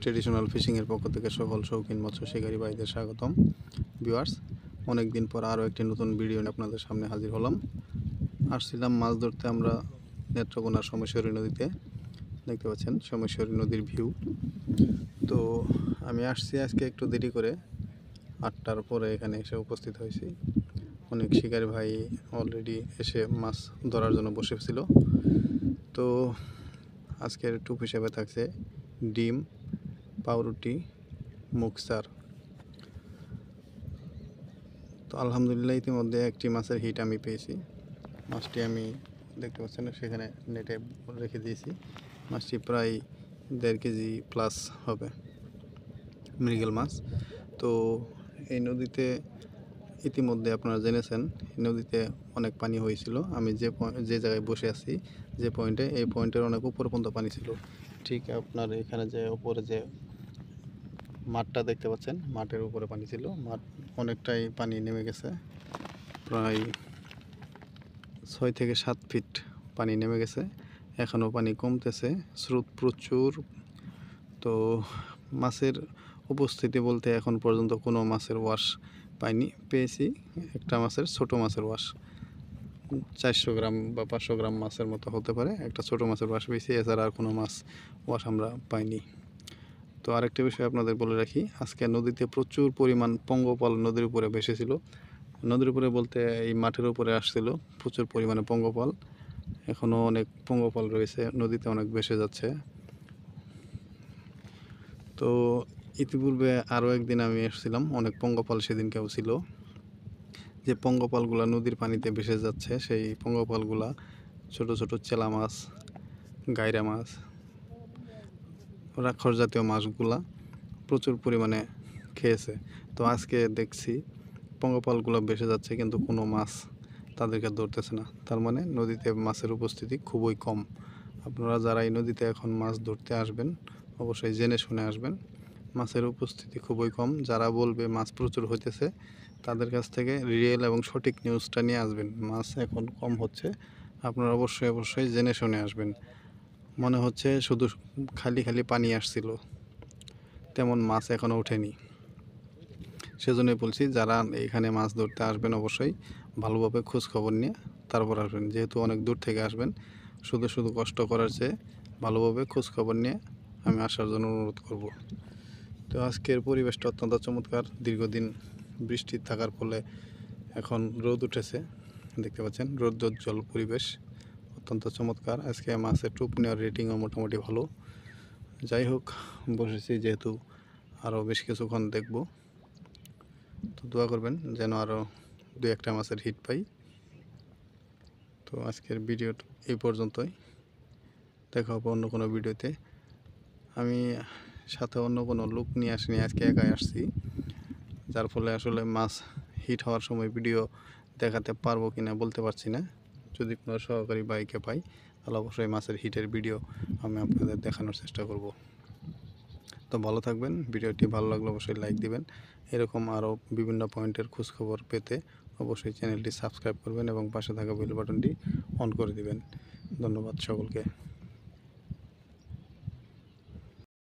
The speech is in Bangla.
ট্রেডিশনাল ফিশিংয়ের পক্ষ থেকে সকল শৌখিন মৎস্য শিকারী ভাইদের স্বাগতম। ভিউয়ার্স, অনেক দিন পর আরও একটি নতুন ভিডিও নিয়ে আপনাদের সামনে হাজির হলাম। আসছিলাম মাছ ধরতে আমরা নেত্রকোনার সোমেশ্বরী নদীতে। দেখতে পাচ্ছেন সোমেশ্বরী নদীর ভিউ। তো আমি আসছি আজকে একটু দেরি করে, 8টার পরে এখানে এসে উপস্থিত হয়েছি। অনেক শিকারী ভাই অলরেডি এসে মাছ ধরার জন্য বসেছিল। তো আজকের টুপ হিসেবে থাকছে ডিম, পাউরুটি, মুক্সার। তো আলহামদুলিল্লাহ ইতিমধ্যে একটি মাছের হিট আমি পেয়েছি। মাছটি আমি দেখতে পাচ্ছেন সেখানে নেটে রেখে দিয়েছি। মাছটি প্রায় 1.5 কেজি প্লাস হবে, মৃগেল মাছ। তো এই নদীতে ইতিমধ্যে আপনারা জেনেছেন এই নদীতে অনেক পানি হয়েছিল। আমি যে জায়গায় বসে আছি, যে পয়েন্টে, এই পয়েন্টের অনেক উপর পর্যন্ত পানি ছিল। ঠিক আপনার এখানে যে উপরে যে মাঠটা দেখতে পাচ্ছেন, মাঠের উপরে পানি ছিল। মাঠ অনেকটাই পানি নেমে গেছে, প্রায় 6 থেকে 7 ফিট পানি নেমে গেছে। এখনও পানি কমতেছে, স্রোত প্রচুর। তো মাছের উপস্থিতি বলতে এখন পর্যন্ত কোনো মাছের ওয়াশ পেয়েছি একটা মাছের, ছোট মাছের ওয়াশ 400 গ্রাম বা 500 গ্রাম মাছের মতো হতে পারে, একটা ছোট মাছের ওয়াশ পেয়েছি। এছাড়া আর কোনো মাছ ওয়াশ আমরা পাইনি। তো আরেকটা বিষয় আপনাদের বলে রাখি, আজকে নদীতে প্রচুর পরিমাণ পঙ্গপাল নদীর উপরে ভেসেছিল। নদীর উপরে বলতে এই মাঠের উপরে আসছিল প্রচুর পরিমাণে পঙ্গপাল। এখনও অনেক পঙ্গপাল রয়েছে নদীতে, অনেক ভেসে যাচ্ছে। তো ইতিপূর্বে আরও একদিন আমি এসেছিলাম, অনেক পঙ্গপাল সেদিনকেও ছিল। যে পঙ্গপালগুলা নদীর পানিতে ভেসে যাচ্ছে, সেই পঙ্গপালগুলা ছোট ছোট চেলা মাছ, গাইরা মাছ, রাক্ষস জাতীয় মাছগুলা প্রচুর পরিমাণে খেয়েছে। তো আজকে দেখছি পঙ্গপালগুলো ভেসে যাচ্ছে, কিন্তু কোনো মাছ তাদেরকে ধরতেছে না। তার মানে নদীতে মাছের উপস্থিতি খুবই কম। আপনারা যারা এই নদীতে এখন মাছ ধরতে আসবেন, অবশ্যই জেনে শুনে আসবেন, মাছের উপস্থিতি খুবই কম। যারা বলবে মাছ প্রচুর হইতেছে, তাদের কাছ থেকে রিয়েল এবং সঠিক নিউজটা নিয়ে আসবেন। মাছ এখন কম হচ্ছে, আপনারা অবশ্যই জেনে শুনে আসবেন। মনে হচ্ছে শুধু খালি খালি পানি আসছিল, তেমন মাছ এখনও ওঠেনি। সেজন্যই বলছি, যারা এখানে মাছ ধরতে আসবেন অবশ্যই ভালোভাবে খোঁজ খবর নিয়ে তারপর আসবেন। যেহেতু অনেক দূর থেকে আসবেন, শুধু কষ্ট করার চেয়ে ভালোভাবে খোঁজ খবর নিয়ে আমি আসার জন্য অনুরোধ করব। তো আজকের পরিবেশটা অত্যন্ত চমৎকার। দীর্ঘদিন বৃষ্টি থাকার ফলে এখন রোদ উঠেছে, দেখতে পাচ্ছেন রৌদ্রোজ্জ্বল পরিবেশ, অত্যন্ত চমৎকার। আজকে মাছের টোপ নেওয়ার রেটিংও মোটামুটি ভালো। যাই হোক, বসেছি যেহেতু, আরও বেশ কিছুক্ষণ দেখব। তো দোয়া করবেন যেন আরও 2-1টা মাছের হিট পাই। তো আজকের ভিডিওটা এই পর্যন্তই, দেখা হবে অন্য কোনো ভিডিওতে। আমি সাথে অন্য কোনো লোক নিয়ে আসিনি, আজকে একাই আসছি, যার ফলে আসলে মাছ হিট হওয়ার সময় ভিডিও দেখাতে পারবো কিনা বলতে পারছি না। যদি কোনো সহকারী বাইকে পাই, তাহলে অবশ্যই মাছের হিটের ভিডিও আমি আপনাদের দেখানোর চেষ্টা করব। তো ভালো থাকবেন। ভিডিওটি ভালো লাগলে অবশ্যই লাইক দিবেন। এরকম আরও বিভিন্ন পয়েন্টের খোঁজখবর পেতে অবশ্যই চ্যানেলটি সাবস্ক্রাইব করবেন এবং পাশে থাকা বেল বাটনটি অন করে দিবেন। ধন্যবাদ সকলকে।